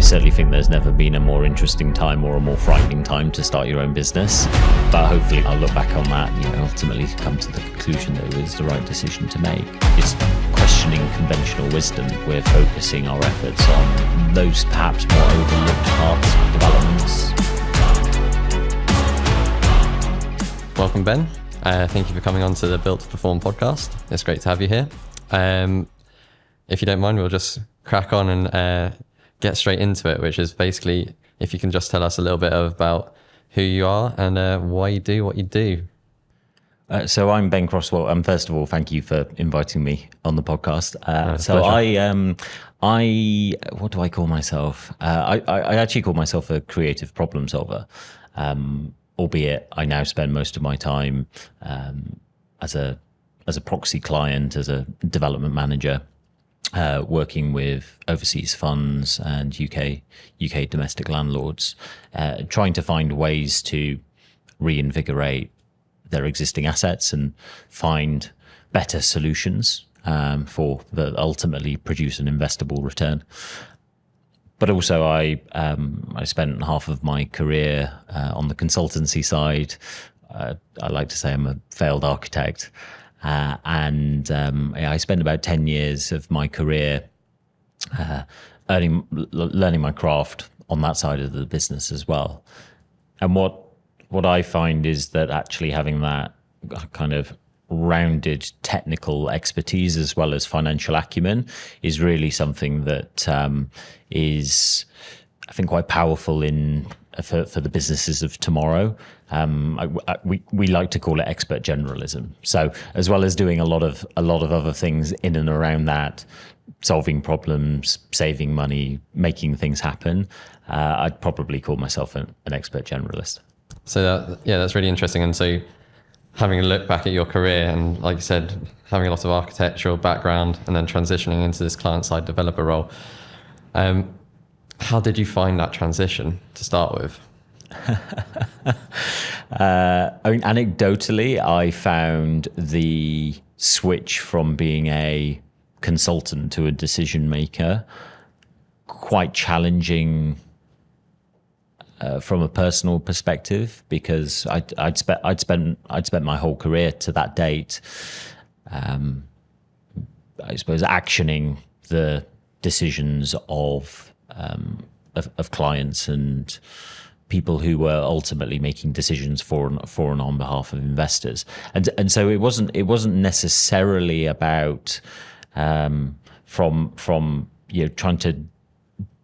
certainly think there's never been a more interesting time or a more frightening time to start your own business. But hopefully I'll look back on that, ultimately come to the conclusion that it was the right decision to make. It's questioning conventional wisdom. We're focusing our efforts on those perhaps more overlooked parts of developments. Welcome, Ben. Thank you for coming on to the Built to Perform podcast. It's great to have you here. If you don't mind, we'll just crack on and get straight into it, which is basically if you can just tell us a little bit about who you are and why you do what you do. So I'm Ben Crosswell, and first of all, thank you for inviting me on the podcast. What do I call myself? I actually call myself a creative problem solver. Albeit I now spend most of my time as a proxy client, as a development manager, working with overseas funds and UK domestic landlords, trying to find ways to reinvigorate their existing assets and find better solutions for that ultimately produce an investable return. But also, I spent half of my career on the consultancy side. I like to say I'm a failed architect, and I spent about 10 years of my career learning my craft on that side of the business as well. And what I find is that actually having that kind of rounded technical expertise as well as financial acumen is really something that is, I think, quite powerful for the businesses of tomorrow. We like to call it expert generalism. So as well as doing a lot of other things in and around that, solving problems, saving money, making things happen, I'd probably call myself an expert generalist. So that's really interesting. And so having a look back at your career and, like you said, having a lot of architectural background and then transitioning into this client-side developer role, how did you find that transition to start with? Anecdotally, I found the switch from being a consultant to a decision maker quite challenging from a personal perspective, because I'd spent my whole career to that date, I suppose, actioning the decisions of clients and people who were ultimately making decisions for and on behalf of investors, and so it wasn't necessarily about from trying to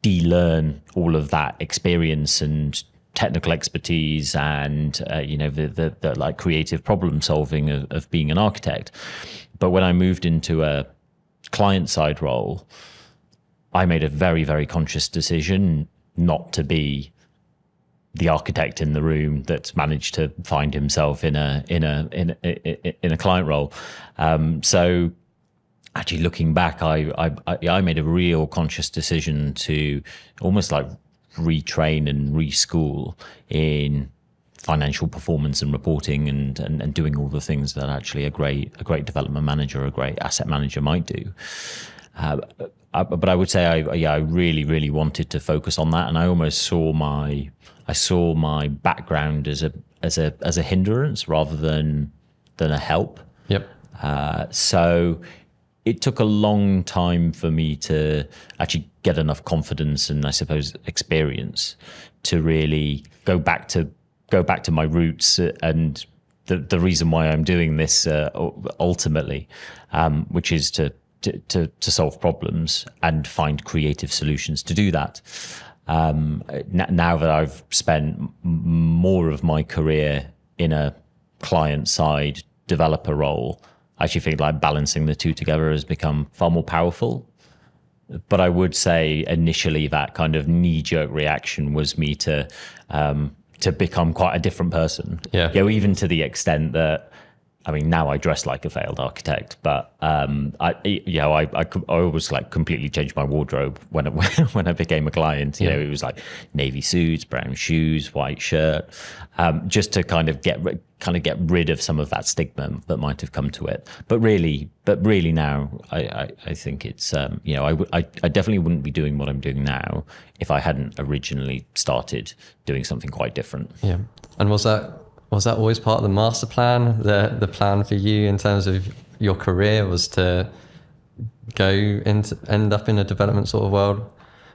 de-learn all of that experience and technical expertise and the like creative problem solving of being an architect. But when I moved into a client side role, I made a very, very conscious decision not to be the architect in the room that's managed to find himself in a client role. So actually, looking back, I made a real conscious decision to almost like retrain and reschool in financial performance and reporting and doing all the things that actually a great development manager, a great asset manager might do. But I would say I really, really wanted to focus on that, and I almost saw my background as a hindrance rather than a help. Yep. So it took a long time for me to actually get enough confidence and, I suppose, experience to really go back to my roots and the reason why I'm doing this ultimately, which is to solve problems and find creative solutions to do that. Now that I've spent more of my career in a client-side developer role, I actually think like balancing the two together has become far more powerful. But I would say initially that kind of knee-jerk reaction was me to become quite a different person. Yeah. Even to the extent that I mean, now I dress like a failed architect, but I always like completely changed my wardrobe when when I became a client. You know, it was like navy suits, brown shoes, white shirt, just to kind of get rid of some of that stigma that might have come to it. But really now, I think it's I definitely wouldn't be doing what I'm doing now if I hadn't originally started doing something quite different. Yeah, and was that always part of the master plan? The plan for you in terms of your career was to end up in a development sort of world,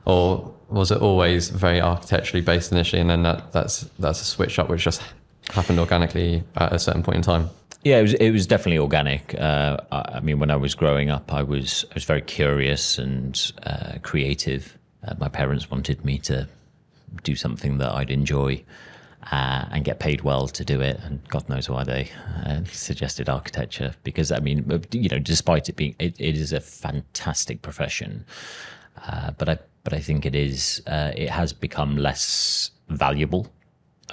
or was it always very architecturally based initially, and then that's a switch up which just happened organically at a certain point in time? Yeah, it was definitely organic. I mean, when I was growing up, I was very curious and creative. My parents wanted me to do something that I'd enjoy. And get paid well to do it, and God knows why they suggested architecture. Because I mean, despite it being, it is a fantastic profession, but I think it has become less valuable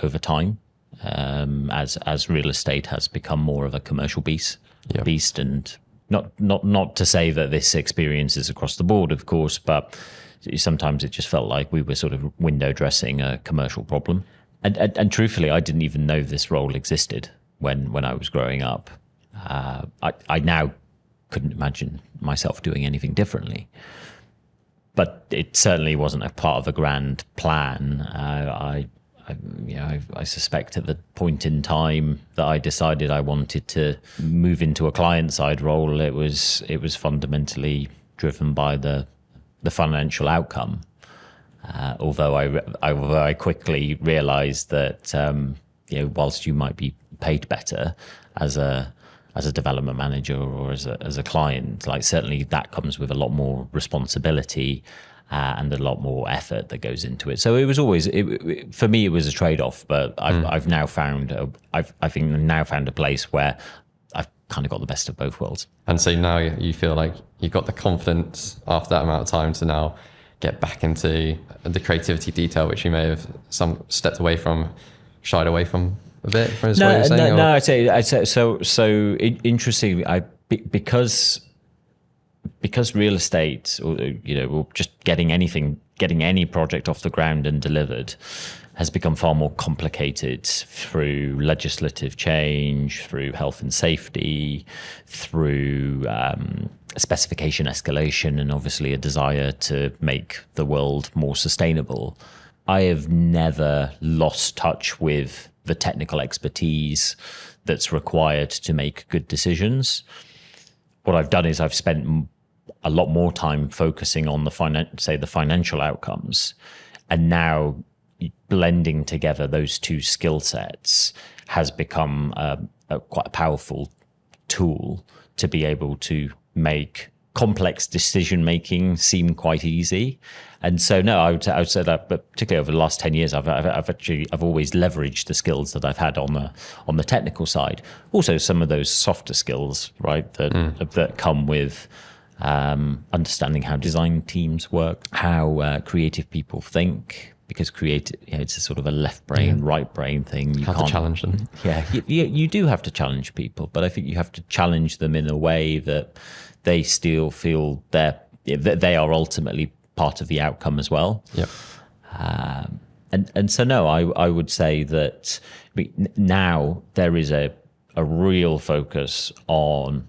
over time, as real estate has become more of a commercial beast, and not to say that this experience is across the board, of course, but sometimes it just felt like we were sort of window dressing a commercial problem. And truthfully, I didn't even know this role existed when I was growing up. I now couldn't imagine myself doing anything differently. But it certainly wasn't a part of a grand plan. I suspect at the point in time that I decided I wanted to move into a client-side role, it was fundamentally driven by the financial outcome. Although I quickly realised that whilst you might be paid better as a development manager or as a client, like certainly that comes with a lot more responsibility and a lot more effort that goes into it. So it was always for me it was a trade-off. But I've now found a place where I've kind of got the best of both worlds. And so now you feel like you've got the confidence after that amount of time to now get back into the creativity detail, which you may have shied away from a bit. From I'd say so. Interestingly, because real estate, or just getting any project off the ground and delivered, has become far more complicated through legislative change, through health and safety, through specification escalation, and obviously a desire to make the world more sustainable. I have never lost touch with the technical expertise that's required to make good decisions. What I've done is I've spent a lot more time focusing on the financial outcomes, and now blending together those two skill sets has become quite a powerful tool to be able to make complex decision making seem quite easy. And so no, I would say that, but particularly over the last 10 years, I've always leveraged the skills that I've had on the technical side. Also some of those softer skills, right, that come with understanding how design teams work, how creative people think, because it's a sort of a left brain, right brain thing. You have to challenge them. Yeah, you do have to challenge people, but I think you have to challenge them in a way that they still feel that they are ultimately part of the outcome as well. Yep. And so no, I would say that now there is a real focus on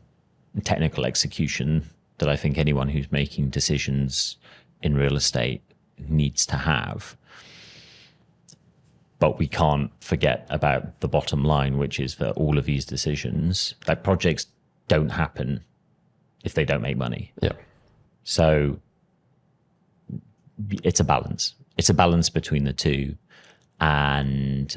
technical execution that I think anyone who's making decisions in real estate needs to have. But we can't forget about the bottom line, which is that all of these decisions, like projects, don't happen if they don't make money. Yeah. So it's a balance. It's a balance between the two. And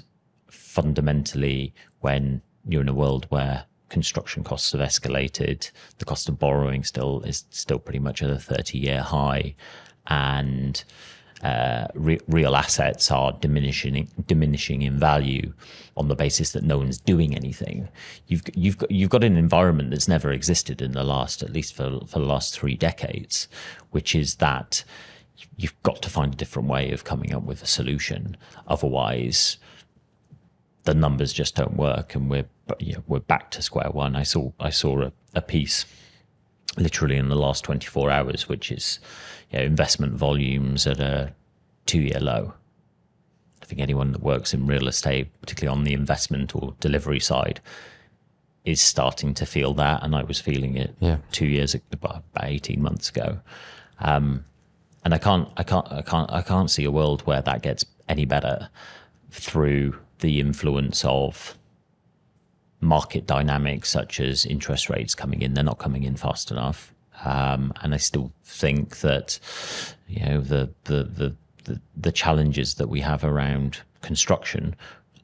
fundamentally, when you're in a world where construction costs have escalated, the cost of borrowing is still pretty much at a 30-year high, and real assets are diminishing in value on the basis that no one's doing anything. You've got an environment that's never existed in the last, at least for the last 3 decades, which is that you've got to find a different way of coming up with a solution. Otherwise, the numbers just don't work, and we're back to square one. I saw a piece literally in the last 24 hours, which is investment volumes at a 2-year low. I think anyone that works in real estate, particularly on the investment or delivery side, is starting to feel that, and I was feeling it 2 years, about 18 months ago. And I can't see a world where that gets any better through the influence of market dynamics such as interest rates coming in. They're not coming in fast enough, and I still think that the challenges that we have around construction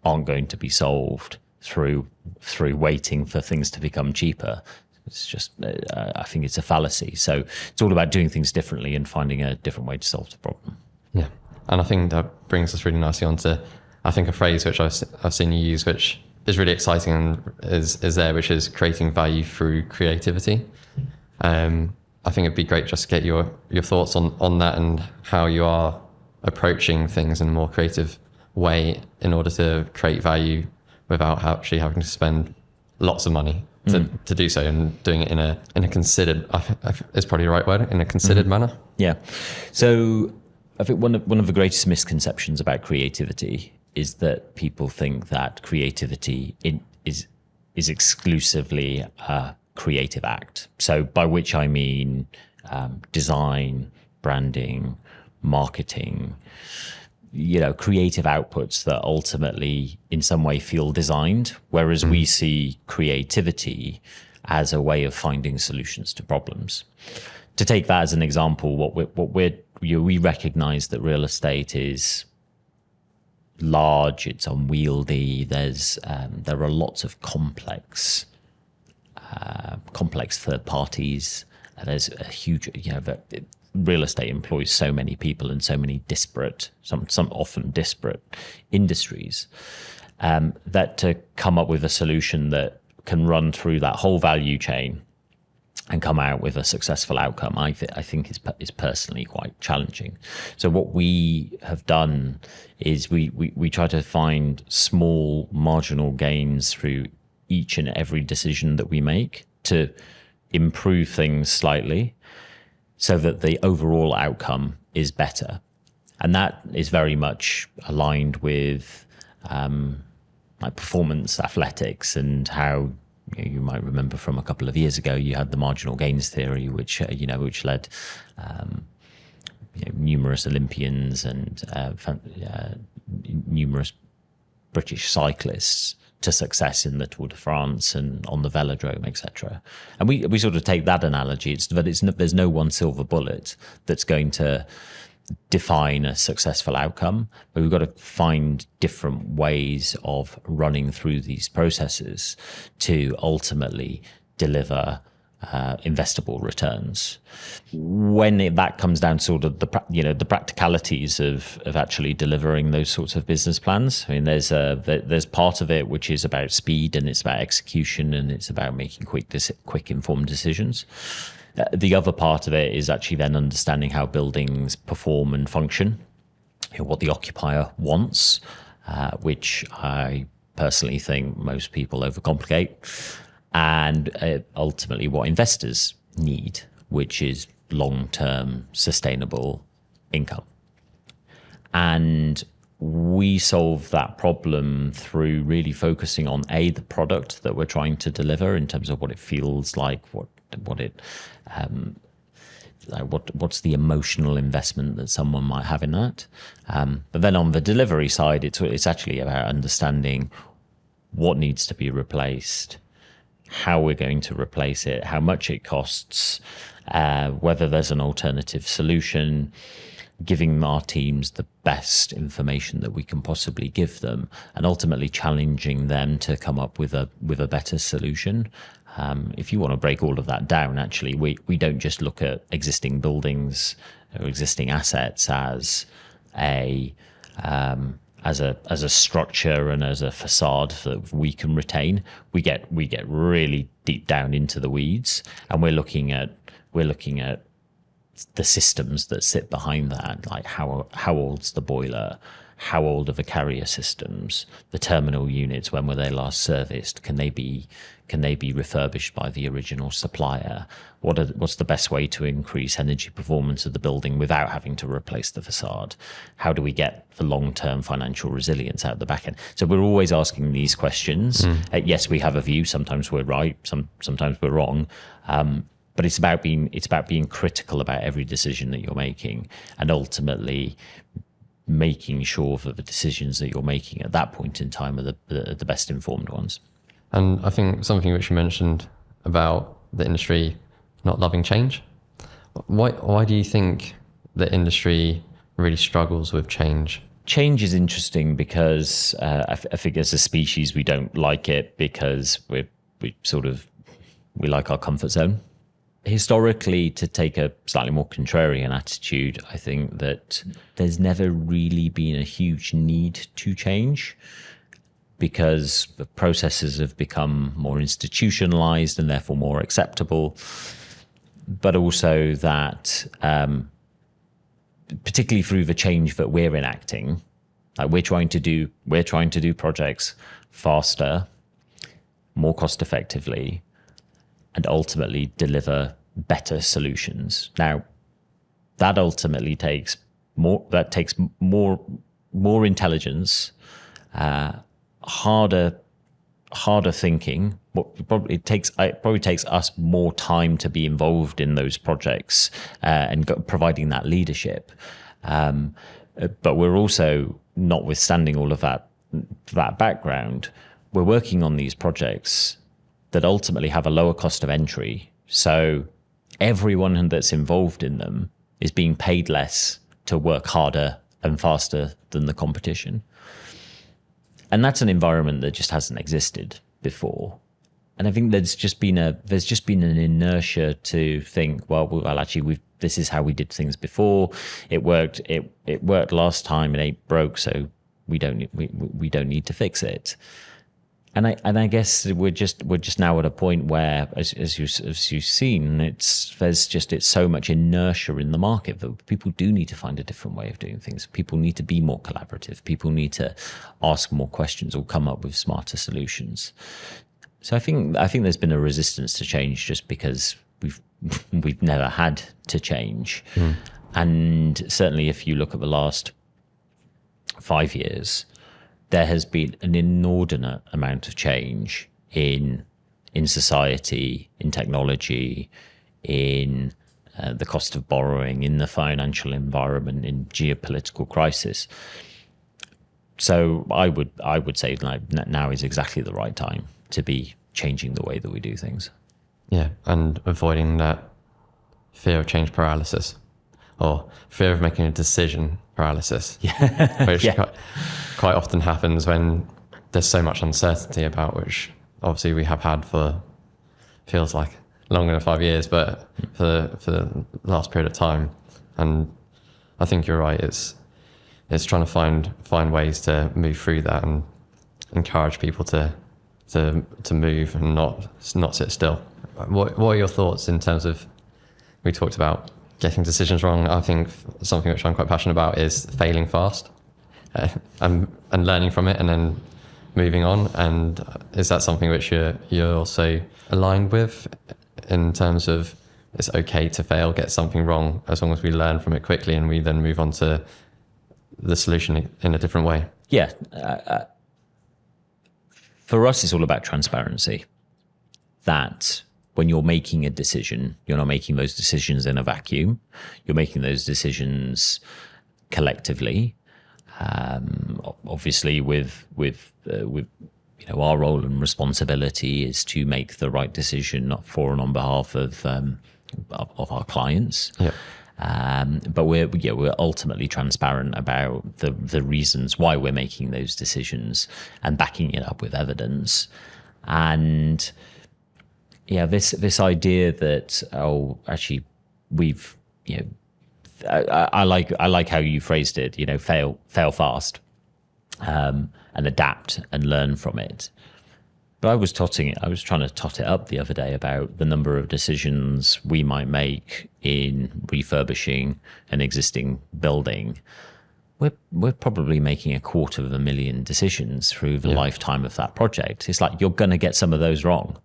aren't going to be solved through waiting for things to become cheaper. It's just, I think it's a fallacy. So it's all about doing things differently and finding a different way to solve the problem. Yeah, and I think that brings us really nicely onto, I think, a phrase which I've seen you use, which is really exciting and is there, which is creating value through creativity. I think it'd be great just to get your thoughts on that and how you are approaching things in a more creative way in order to create value without actually having to spend lots of money to do so, and doing it in a considered, is probably the right word, in a considered manner. Yeah. So I think one of the greatest misconceptions about creativity is that people think that creativity is exclusively a creative act. So by which I mean design, branding, marketing, creative outputs that ultimately in some way feel designed, whereas we see creativity as a way of finding solutions to problems. To take that as an example, we recognize that real estate is large, it's unwieldy, there are lots of complex third parties. There's a huge, real estate employs so many people in so many disparate, some often disparate industries, that to come up with a solution that can run through that whole value chain and come out with a successful outcome, I think is personally quite challenging. So what we have done is we try to find small marginal gains through each and every decision that we make to improve things slightly, so that the overall outcome is better. And that is very much aligned with like performance athletics, and how you might remember from a couple of years ago, you had the marginal gains theory, which led numerous Olympians and numerous British cyclists to success in the Tour de France and on the velodrome, etc. And we sort of take that analogy. There's no one silver bullet that's going to define a successful outcome, but we've got to find different ways of running through these processes to ultimately deliver investable returns. When that comes down to sort of the practicalities of actually delivering those sorts of business plans, I mean, there's part of it which is about speed, and it's about execution, and it's about making quick informed decisions. The other part of it is actually then understanding how buildings perform and function, what the occupier wants, which I personally think most people overcomplicate, and ultimately what investors need, which is long-term sustainable income. And we solve that problem through really focusing on the product that we're trying to deliver in terms of what it feels like, what's the emotional investment that someone might have in that. But then on the delivery side, it's actually about understanding what needs to be replaced, how we're going to replace it, how much it costs, whether there's an alternative solution, giving our teams the best information that we can possibly give them, and ultimately challenging them to come up with a better solution. If you want to break all of that down, actually, we don't just look at existing buildings or existing assets as a structure and as a facade that we can retain. We get really deep down into the weeds, and we're looking at the systems that sit behind that, like how old's the boiler, how old are the carrier systems, the terminal units, when were they last serviced, can they be refurbished by the original supplier, what's the best way to increase energy performance of the building without having to replace the facade, how do we get the long-term financial resilience out the back end. So we're always asking these questions. Yes, we have a view, sometimes we're right, sometimes we're wrong, but it's about being critical about every decision that you're making, and ultimately making sure that the decisions that you're making at that point in time are the best informed ones. And I think something which you mentioned about the industry not loving change. Why do you think the industry really struggles with change? Change is interesting because I think as a species we don't like it because we like our comfort zone. Historically, to take a slightly more contrarian attitude, I think that there's never really been a huge need to change because the processes have become more institutionalized and therefore more acceptable. But also that, particularly through the change that we're enacting, like we're trying to do projects faster, more cost effectively, and ultimately deliver better solutions. Now, that ultimately takes more intelligence, harder thinking. It probably takes us more time to be involved in those projects and providing that leadership. But we're also, notwithstanding all of that background, we're working on these projects that ultimately have a lower cost of entry. So everyone that's involved in them is being paid less to work harder and faster than the competition. And that's an environment that just hasn't existed before. And I think there's just been an inertia to think, well, actually, this is how we did things before. It worked. It worked last time. It ain't broke, so we don't need to fix it. And I guess we're just now at a point where, as you've seen, it's so much inertia in the market that people do need to find a different way of doing things. People need to be more collaborative. People need to ask more questions or come up with smarter solutions. So I think there's been a resistance to change just because we've never had to change. And certainly if you look at the last 5 years, there has been an inordinate amount of change in society, in technology, in the cost of borrowing, in the financial environment, in geopolitical crisis. So I would say like now is exactly the right time to be changing the way that we do things. Yeah, and avoiding that fear of change paralysis or fear of making a decision paralysis, which quite often happens when there's so much uncertainty about, which obviously we have had for, feels like longer than 5 years, but for the last period of time. And I think you're right. It's trying to find ways to move through that and encourage people to move and not sit still. What are your thoughts in terms of, we talked about getting decisions wrong. I think something which I'm quite passionate about is failing fast and learning from it and then moving on. And is that something which you're also aligned with in terms of it's okay to fail, get something wrong, as long as we learn from it quickly and we then move on to the solution in a different way? Yeah. For us, it's all about transparency. That when you're making a decision, you're not making those decisions in a vacuum. You're making those decisions collectively. Obviously, with our role and responsibility is to make the right decision for and on behalf of our clients. Yeah. But we're ultimately transparent about the reasons why we're making those decisions and backing it up with evidence. And this idea that actually we've I like how you phrased it. Fail fast, and adapt and learn from it. But I was trying to tot it up the other day about the number of decisions we might make in refurbishing an existing building. We're probably making 250,000 decisions through the lifetime of that project. It's like, you're going to get some of those wrong.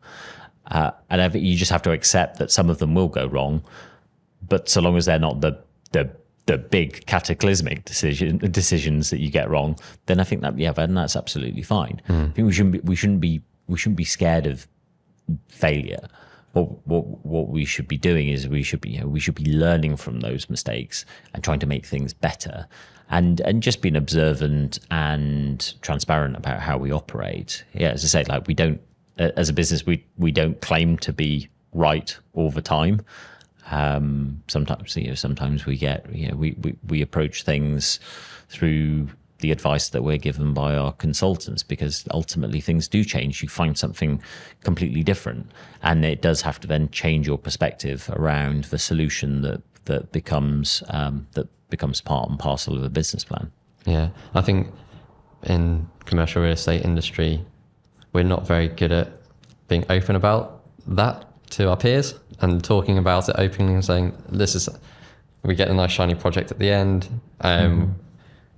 And you just have to accept that some of them will go wrong. But so long as they're not the big cataclysmic decisions that you get wrong, then I think then that's absolutely fine. I think we shouldn't be scared of failure. What we should be doing is we should be learning from those mistakes and trying to make things better, and just being observant and transparent about how we operate. Yeah, as I say, like, we don't, as a business, we don't claim to be right all the time. Sometimes we get, we approach things through the advice that we're given by our consultants, because ultimately things do change. You find something completely different, and it does have to then change your perspective around the solution that becomes part and parcel of a business plan. Yeah, I think in commercial real estate industry, we're not very good at being open about that to our peers and talking about it openly and saying, we get a nice shiny project at the end,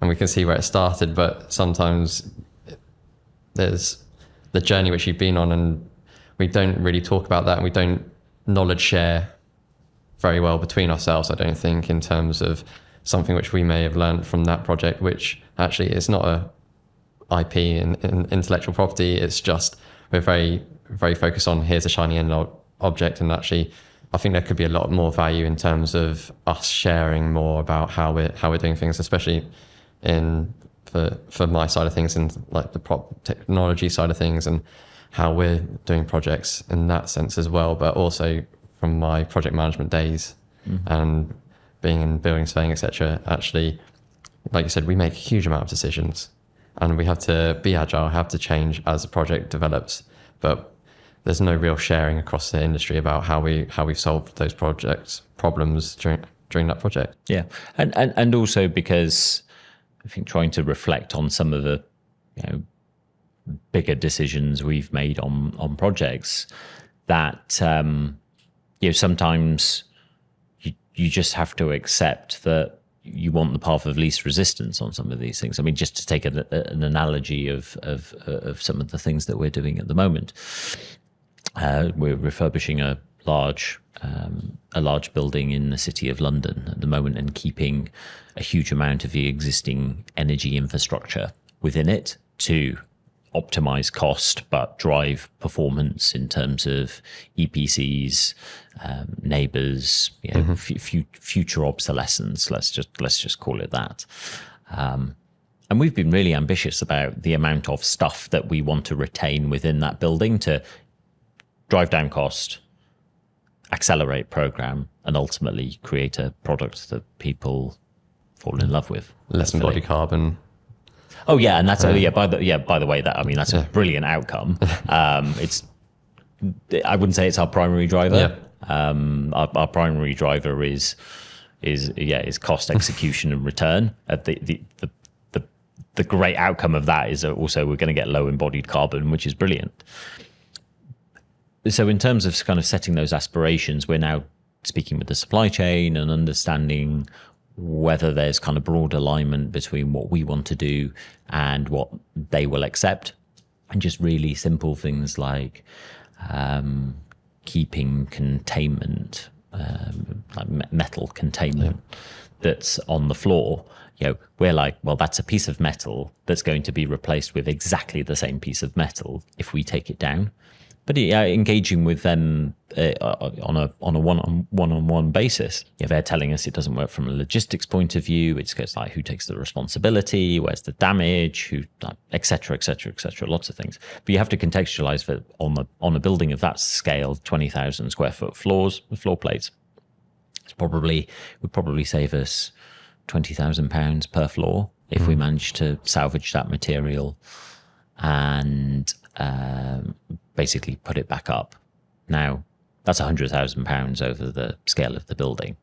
and we can see where it started, but sometimes there's the journey which you've been on, and we don't really talk about that, and we don't knowledge share very well between ourselves, I don't think, in terms of something which we may have learned from that project, which actually is not a IP and intellectual property. It's just, we're very, very focused on, here's a shiny end object, and actually I think there could be a lot more value in terms of us sharing more about how we're doing things, especially for my side of things, and like the prop technology side of things, and how we're doing projects in that sense as well, but also from my project management days and being in building surveying, etc. Actually, like you said, we make a huge amount of decisions, and we have to be agile, have to change as the project develops, but there's no real sharing across the industry about how we've solved those problems during that project. Yeah, and also because I think trying to reflect on some of the bigger decisions we've made on projects, that sometimes you just have to accept that you want the path of least resistance on some of these things. I mean, just to take an analogy of some of the things that we're doing at the moment, we're refurbishing a large building in the City of London at the moment, and keeping a huge amount of the existing energy infrastructure within it to optimize cost but drive performance in terms of EPCs, neighbors, future obsolescence. Let's just call it that. And we've been really ambitious about the amount of stuff that we want to retain within that building to drive down cost, accelerate program, and ultimately create a product that people fall in love with. Less embodied carbon. Oh yeah, and that's by the way, that's a brilliant outcome. I wouldn't say it's our primary driver. Yeah. Our primary driver is cost, execution, and return. The great outcome of that is also we're going to get low embodied carbon, which is brilliant. So in terms of kind of setting those aspirations, we're now speaking with the supply chain and understanding whether there's kind of broad alignment between what we want to do and what they will accept. And just really simple things like keeping containment, like metal containment that's on the floor. We're like, well, that's a piece of metal that's going to be replaced with exactly the same piece of metal if we take it down. But engaging with them on a one-on-one basis. They're telling us it doesn't work from a logistics point of view. It's like, who takes the responsibility? Where's the damage? Et cetera, et cetera, et cetera. Lots of things. But you have to contextualize that on a building of that scale, 20,000 square foot floor plates. Would probably save us £20,000 per floor if we manage to salvage that material and basically put it back up. Now, that's £100,000 over the scale of the building.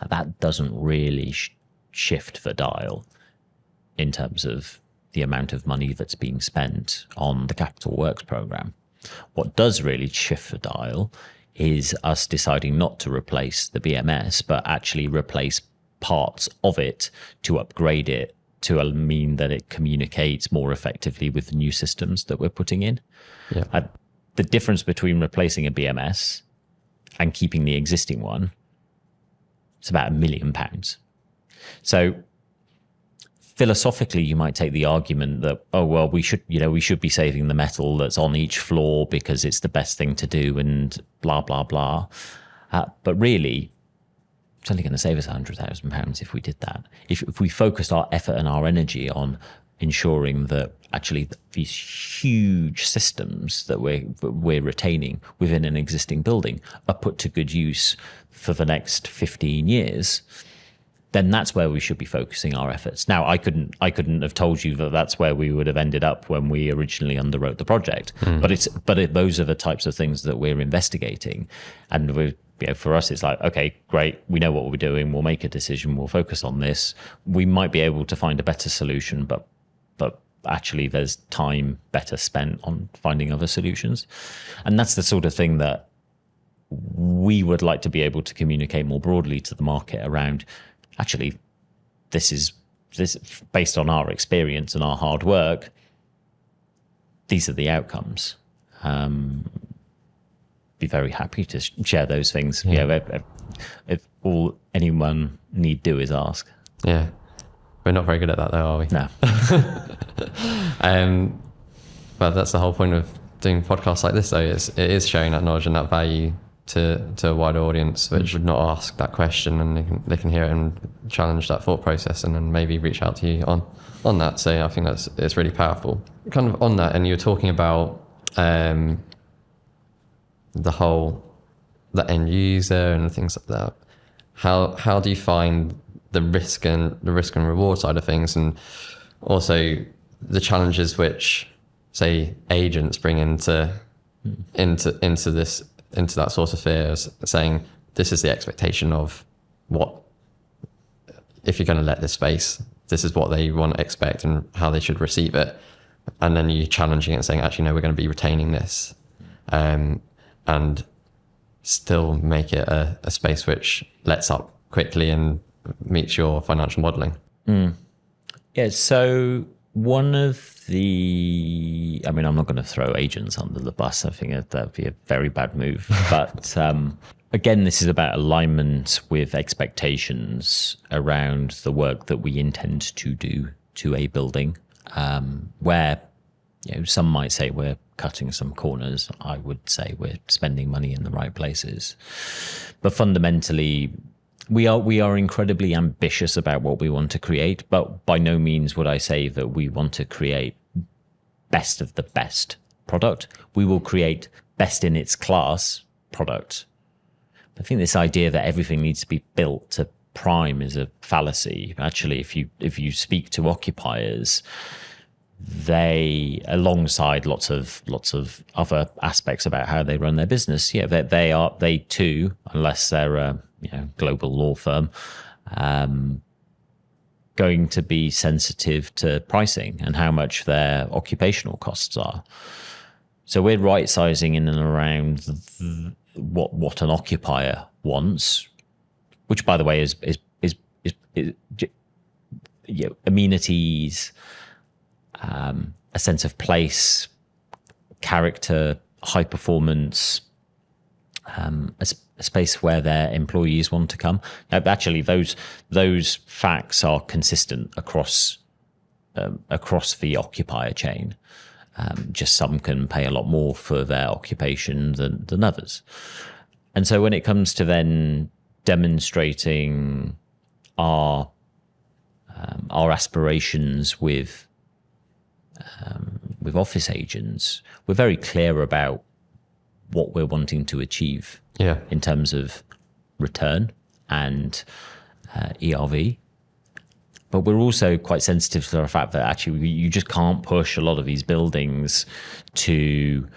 Now, that doesn't really shift the dial in terms of the amount of money that's being spent on the capital works program. What does really shift the dial is us deciding not to replace the BMS, but actually replace parts of it to upgrade it to mean that it communicates more effectively with the new systems that we're putting in. Yeah. The difference between replacing a BMS and keeping the existing one, it's about £1 million. So philosophically, you might take the argument that, oh, well, we should be saving the metal that's on each floor because it's the best thing to do and blah, blah, blah. But really, it's only going to save us £100,000 if we did that. If we focused our effort and our energy on ensuring that actually these huge systems that we're retaining within an existing building are put to good use for the next 15 years, then that's where we should be focusing our efforts. Now, I couldn't have told you that that's where we would have ended up when we originally underwrote the project. But those are the types of things that we're investigating, and for us, it's like, okay, great, we know what we're doing. We'll make a decision. We'll focus on this. We might be able to find a better solution, but actually, there's time better spent on finding other solutions, and that's the sort of thing that we would like to be able to communicate more broadly to the market around. Actually, this based on our experience and our hard work. These are the outcomes. Be very happy to share those things. Yeah. If all anyone need do is ask. Yeah, we're not very good at that, though, are we? No. Well, that's the whole point of doing podcasts like this, though. It is sharing that knowledge and that value to a wider audience, which would not ask that question, and they can hear it and challenge that thought process, and then maybe reach out to you on that. So I think it's really powerful. Kind of on that, and you were talking about the end user and things like that. How do you find the risk and reward side of things, and also the challenges which, say, agents bring into that sort of fear, saying this is the expectation of what, if you're going to let this space, this is what they want to expect and how they should receive it, and then you challenging it and saying, actually no, we're going to be retaining this, and still make it a space which lets up quickly and meets your financial modeling. Yeah, so one of the, I'm not going to throw agents under the bus. I think that would be a very bad move. But again, this is about alignment with expectations around the work that we intend to do to a building, where some might say we're cutting some corners. I would say we're spending money in the right places. But fundamentally, we are incredibly ambitious about what we want to create, but by no means would I say that we want to create best of the best product. We will create best in its class product. I think this idea that everything needs to be built to prime is a fallacy. Actually, if you speak to occupiers, they, alongside lots of other aspects about how they run their business, they too, unless they're a global law firm, going to be sensitive to pricing and how much their occupational costs are. So we're right sizing in and around what an occupier wants, which, by the way, is amenities, a sense of place, character, high performance, a space where their employees want to come. Now, actually, those facts are consistent across the occupier chain. Just some can pay a lot more for their occupation than others. And so when it comes to then demonstrating our aspirations with office agents, we're very clear about what we're wanting to achieve in terms of return and ERV. But we're also quite sensitive to the fact that actually you just can't push a lot of these buildings to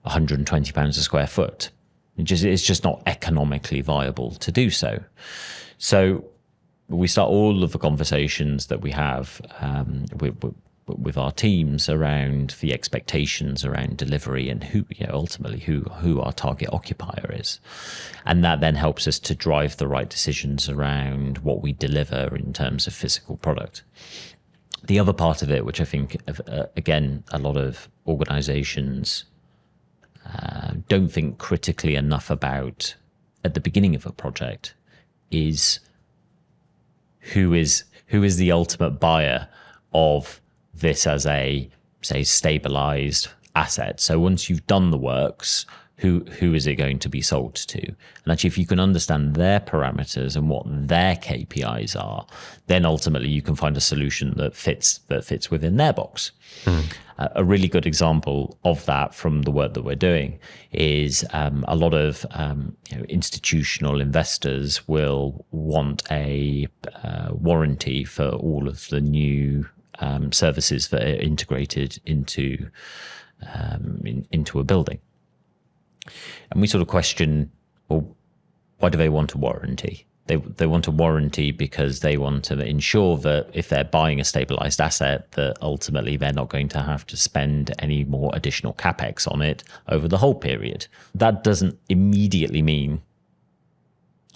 £120 a square foot. It's just not economically viable to do so. So we start all of the conversations that we have with our teams around the expectations around delivery and who, ultimately who our target occupier is. And that then helps us to drive the right decisions around what we deliver in terms of physical product. The other part of it, which I think, again, a lot of organizations don't think critically enough about at the beginning of a project, is who is the ultimate buyer of this as a, say, stabilized asset. So once you've done the works, who is it going to be sold to? And actually, if you can understand their parameters and what their KPIs are, then ultimately you can find a solution that fits within their box. A really good example of that from the work that we're doing is a lot of institutional investors will want a warranty for all of the new services that are integrated into a building. And we sort of question, well, why do they want a warranty? They want a warranty because they want to ensure that if they're buying a stabilized asset, that ultimately they're not going to have to spend any more additional capex on it over the whole period. That doesn't immediately mean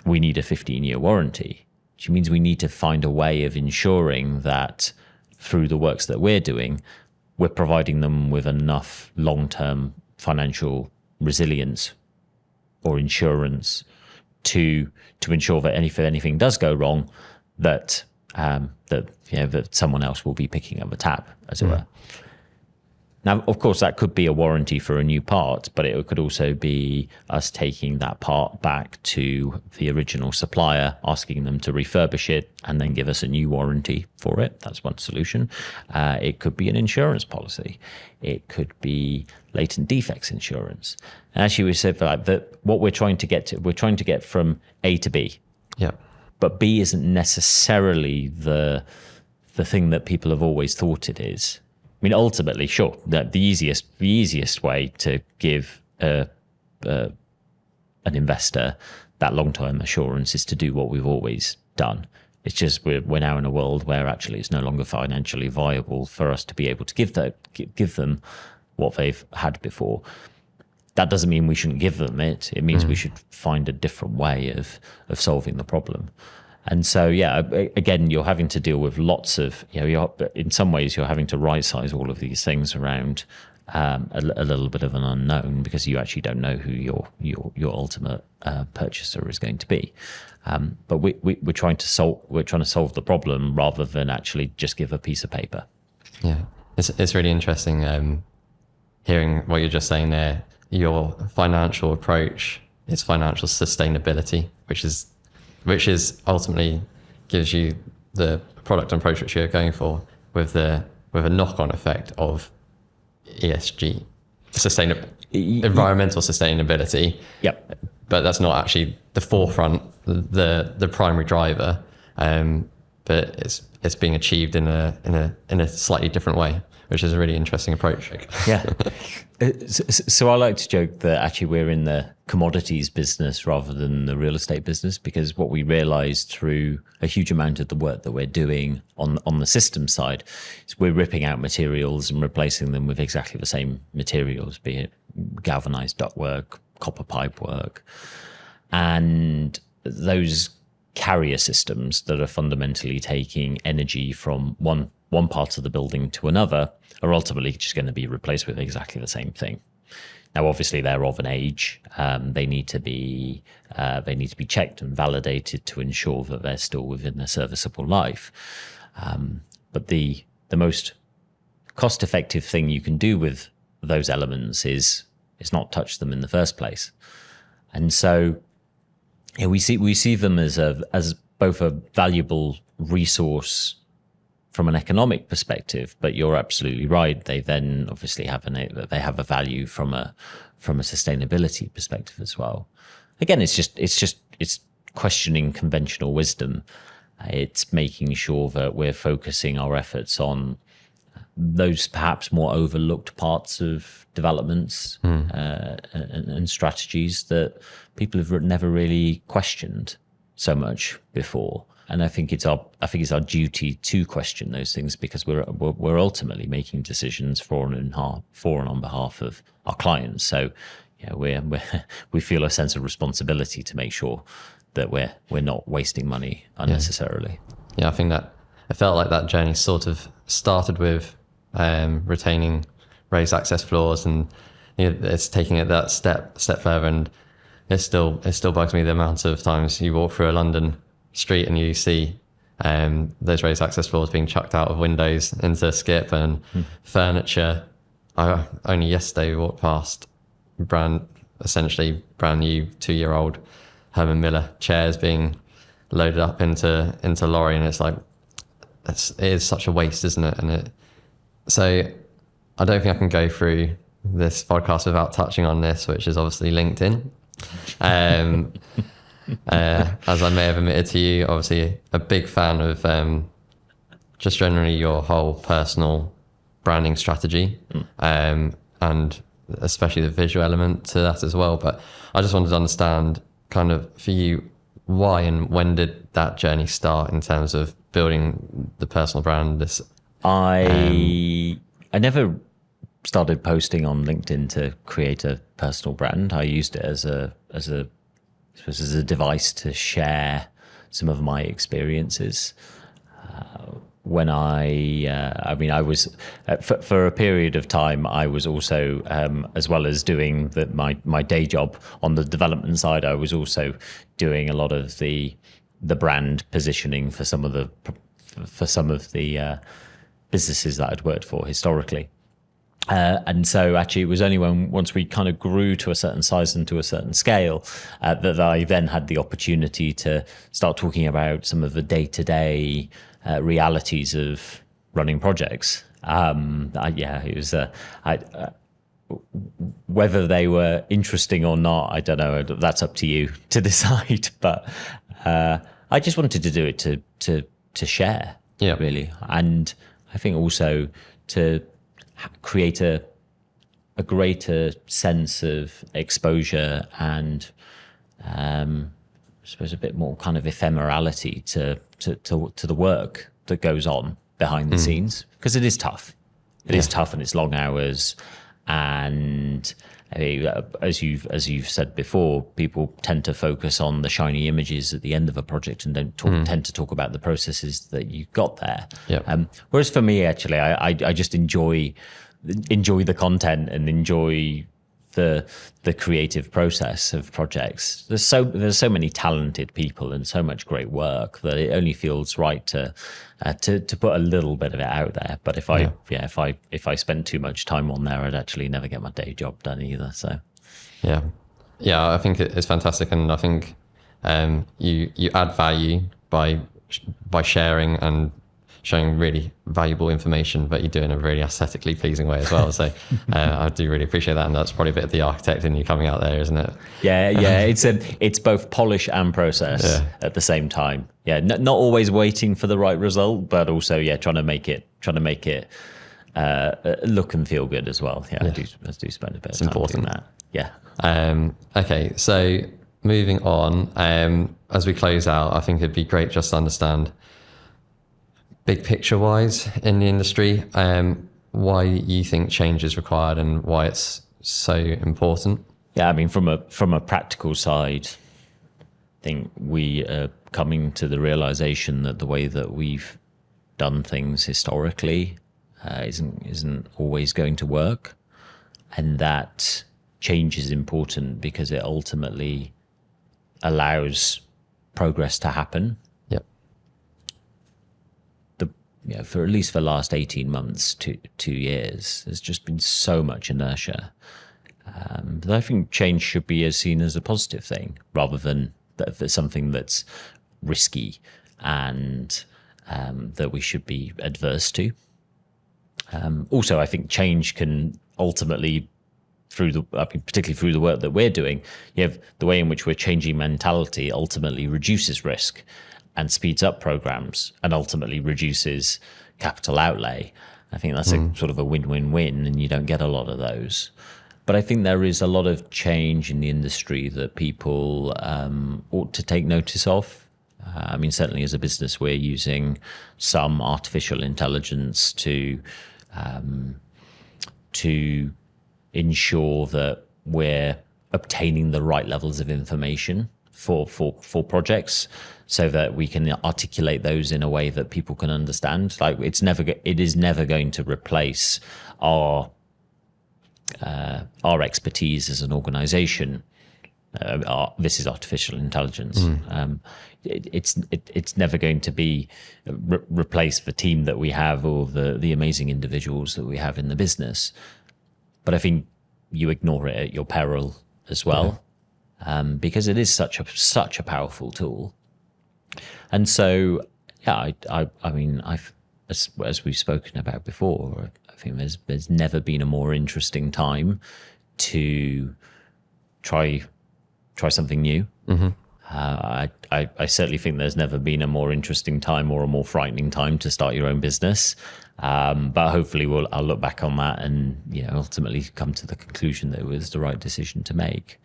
we need a 15-year warranty, which means we need to find a way of ensuring that through the works that we're doing, we're providing them with enough long-term financial resilience or insurance to ensure that if anything does go wrong, that that someone else will be picking up the tab, as it were. Now, of course, that could be a warranty for a new part, but it could also be us taking that part back to the original supplier, asking them to refurbish it and then give us a new warranty for it. That's one solution. It could be an insurance policy. It could be latent defects insurance. And actually, we said that what we're trying to get from A to B. Yeah. But B isn't necessarily the thing that people have always thought it is. I mean, ultimately, sure, the easiest way to give an investor that long-term assurance is to do what we've always done. It's just we're now in a world where actually it's no longer financially viable for us to be able to give them what they've had before. That doesn't mean we shouldn't give them it. It means we should find a different way of solving the problem. And so, yeah, again, you're having to deal with lots of, in some ways, you're having to right size all of these things around a little bit of an unknown because you actually don't know who your ultimate purchaser is going to be. But we're trying to solve the problem rather than actually just give a piece of paper. Yeah, it's really interesting hearing what you're just saying there. Your financial approach is financial sustainability, which is ultimately gives you the product and approach which you're going for with a knock-on effect of ESG, environmental sustainability. Yep. But that's not actually the forefront, the primary driver. But it's being achieved in a slightly different way, which is a really interesting approach. Yeah. So I like to joke that actually we're in the commodities business rather than the real estate business, because what we realized through a huge amount of the work that we're doing on the system side is we're ripping out materials and replacing them with exactly the same materials, be it galvanized ductwork, copper pipe work, and those carrier systems that are fundamentally taking energy from one part of the building to another are ultimately just going to be replaced with exactly the same thing. Now, obviously, they're of an age. They need to be checked and validated to ensure that they're still within their serviceable life. But the most cost-effective thing you can do with those elements is not touch them in the first place. And so, we see them as both a valuable resource from an economic perspective, but you're absolutely right. They then obviously have a value from a sustainability perspective as well. Again, it's questioning conventional wisdom. It's making sure that we're focusing our efforts on those perhaps more overlooked parts of developments and strategies that people have never really questioned so much before. I think it's our duty to question those things, because we're ultimately making decisions for and on behalf of our clients. So we feel a sense of responsibility to make sure that we're not wasting money unnecessarily. Yeah, I think that it felt like that journey sort of started with retaining raised access floors, and it's taking it that step further. And it still bugs me the amount of times you walk through a London street and you see those raised access floors being chucked out of windows into skip, and furniture. I only yesterday walked past essentially brand new 2-year-old Herman Miller chairs being loaded up into lorry, and it's like it is such a waste, isn't it? So I don't think I can go through this podcast without touching on this, which is obviously LinkedIn. As I may have admitted to you, obviously a big fan of just generally your whole personal branding strategy, and especially the visual element to that as well. But I just wanted to understand, kind of for you, why and when did that journey start in terms of building the personal brand? I never started posting on LinkedIn to create a personal brand. I used it as a device to share some of my experiences. When I was for a period of time, I was also, as well as doing my day job on the development side, I was also doing a lot of the brand positioning for some of the businesses that I'd worked for historically. And so actually it was only once we kind of grew to a certain size and to a certain scale that I then had the opportunity to start talking about some of the day-to-day realities of running projects. It was whether they were interesting or not, I don't know. That's up to you to decide. But I just wanted to do it to share, really, and I think also to create a greater sense of exposure and I suppose a bit more kind of ephemerality to the work that goes on behind the scenes, because it is tough. It is tough, and it's long hours, and as you've said before, people tend to focus on the shiny images at the end of a project and don't tend to talk about the processes that you got there. Whereas for me, actually, I just enjoy the content and enjoy the creative process of projects. There's so many talented people and so much great work that it only feels right to put a little bit of it out there. But if I spent too much time on there, I'd actually never get my day job done either. So I think it's fantastic, and I think you add value by sharing and showing really valuable information, but you do it in a really aesthetically pleasing way as well. So I do really appreciate that, and that's probably a bit of the architect in you coming out there, isn't it? It's both polish and process at the same time. Not always waiting for the right result, but also trying to make it look and feel good as well. I do spend a bit of time doing that. Okay, so moving on, as we close out, I think it'd be great just to understand, big picture wise in the industry, why you think change is required and why it's so important. From a practical side, I think we are coming to the realization that the way that we've done things historically isn't always going to work, and that change is important because it ultimately allows progress to happen. For at least the last 18 months to 2 years, there's just been so much inertia. But I think change should be seen as a positive thing rather than something that's risky and that we should be adverse to. Also, I think change can ultimately, particularly through the work that we're doing, the way in which we're changing mentality ultimately reduces risk and speeds up programs and ultimately reduces capital outlay. I think that's a sort of a win-win-win, and you don't get a lot of those. But I think there is a lot of change in the industry that people ought to take notice of. I mean, certainly as a business, we're using some artificial intelligence to ensure that we're obtaining the right levels of information for projects, so that we can articulate those in a way that people can understand. Like it is never going to replace our expertise as an organization. This is artificial intelligence. It's never going to be replace the team that we have or the amazing individuals that we have in the business. But I think you ignore it at your peril as well, because it is such a powerful tool. And so, yeah, I mean, as we've spoken about before, I think there's never been a more interesting time to try something new. I certainly think there's never been a more interesting time or a more frightening time to start your own business. But hopefully I'll look back on that and, ultimately come to the conclusion that it was the right decision to make.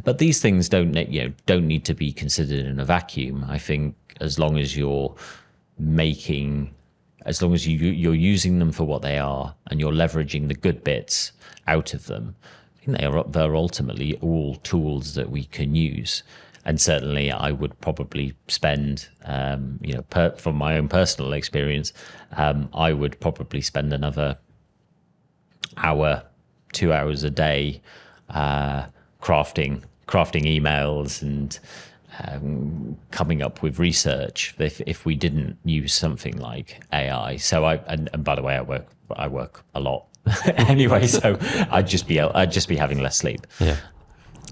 But these things don't need to be considered in a vacuum. I think as long as you're using them for what they are and you're leveraging the good bits out of them, I think they're ultimately all tools that we can use. And certainly I would probably spend, from my own personal experience, I would probably spend another 2 hours a day crafting emails and coming up with research if we didn't use something like AI. So and by the way, I work a lot anyway, so I'd just be having less sleep.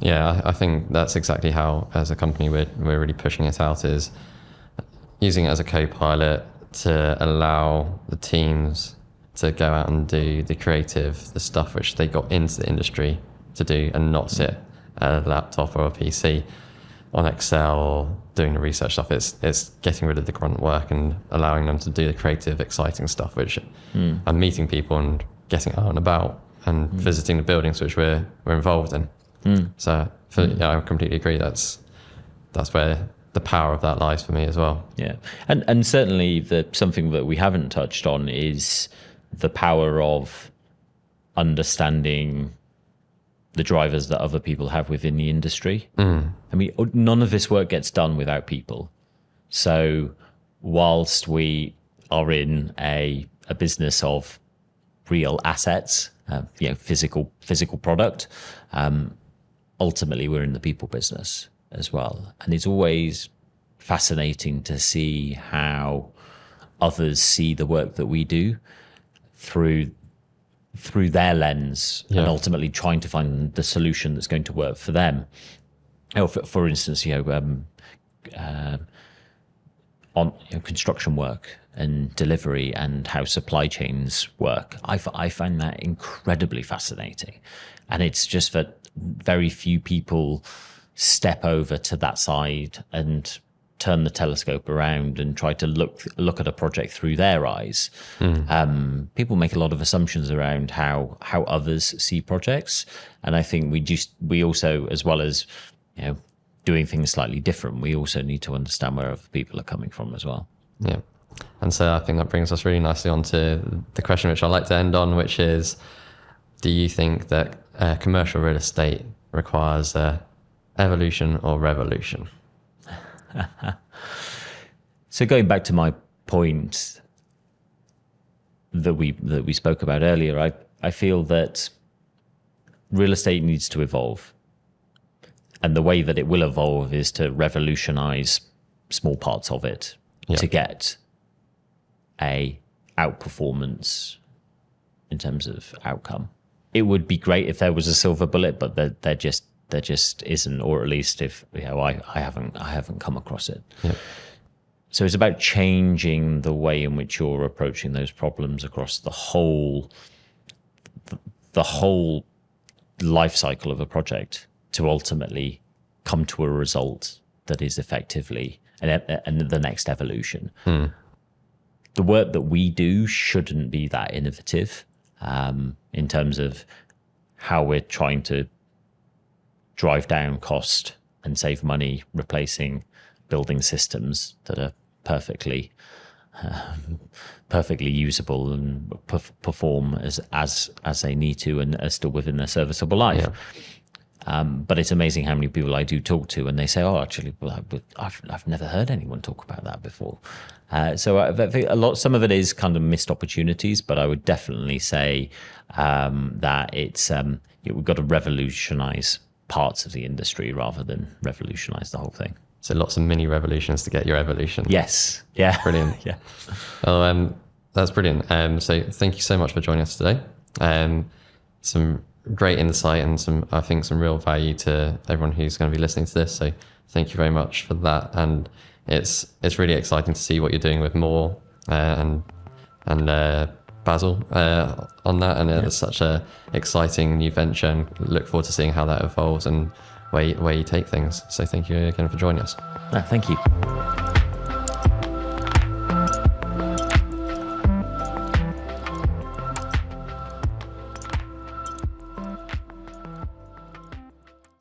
Yeah, I think that's exactly how, as a company, we're really pushing it out, is using it as a co-pilot to allow the teams to go out and do the creative, the stuff which they got into the industry to do, and not sit at a laptop or a PC on Excel doing the research stuff. It's getting rid of the grunt work and allowing them to do the creative, exciting stuff, which and meeting people and getting out and about and visiting the buildings which we're involved in. So I completely agree. That's where the power of that lies for me as well. Yeah, and certainly something that we haven't touched on is the power of understanding the drivers that other people have within the industry. I mean, none of this work gets done without people. So whilst we are in a business of real assets, physical product, ultimately we're in the people business as well. And it's always fascinating to see how others see the work that we do through their lens, and ultimately trying to find the solution that's going to work for them. For instance, on construction work and delivery and how supply chains work, I find that incredibly fascinating. And it's just that very few people step over to that side and turn the telescope around and try to look at a project through their eyes. People make a lot of assumptions around how others see projects, and I think we also, as well as doing things slightly different, we also need to understand where other people are coming from as well. Yeah, and so I think that brings us really nicely onto the question which I like to end on, which is, do you think that commercial real estate requires evolution or revolution? So going back to my point that we spoke about earlier, I feel that real estate needs to evolve, and the way that it will evolve is to revolutionize small parts of it to get a outperformance in terms of outcome. It would be great if there was a silver bullet, but there just isn't, or at least if I haven't come across it. So it's about changing the way in which you're approaching those problems across the whole life cycle of a project to ultimately come to a result that is effectively and the next evolution. The work that we do shouldn't be that innovative in terms of how we're trying to drive down cost and save money replacing building systems that are perfectly usable and perform as they need to and are still within their serviceable life. But it's amazing how many people I do talk to, and they say, "Oh, actually, well, I've never heard anyone talk about that before." So I think some of it is kind of missed opportunities, but I would definitely say that it's we've got to revolutionize parts of the industry rather than revolutionize the whole thing. So lots of mini revolutions to get your evolution. Yes. Yeah. Brilliant. Yeah. Well, that's brilliant. So thank you so much for joining us today. Some great insight and I think some real value to everyone who's going to be listening to this. So thank you very much for that. And it's really exciting to see what you're doing with More and Basil on that. And it's such a exciting new venture, and look forward to seeing how that evolves and where you take things. So thank you again for joining us. Thank you.